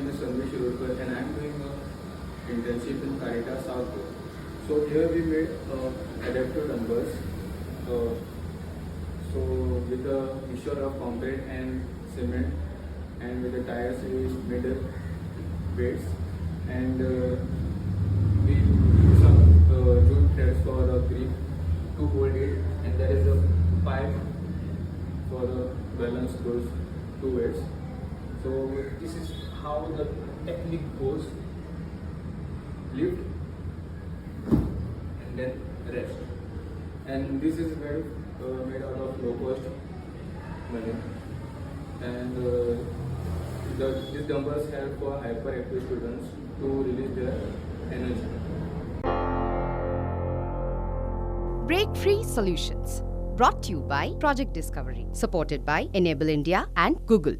and I am doing an internship in Caritas South. So here we made adaptor dumbbells. So with a mixture of concrete and cement, and with the tires we made weights, and we use some jute threads for the grip to hold it, and there is a pipe for the balance those two weights. So this is how the technique goes: lift and then rest. And this is made out of low cost money. And these dumbbells help for hyperactive students to release their energy. Break-free solutions. Brought to you by Project Discovery. Supported by Enable India and Google.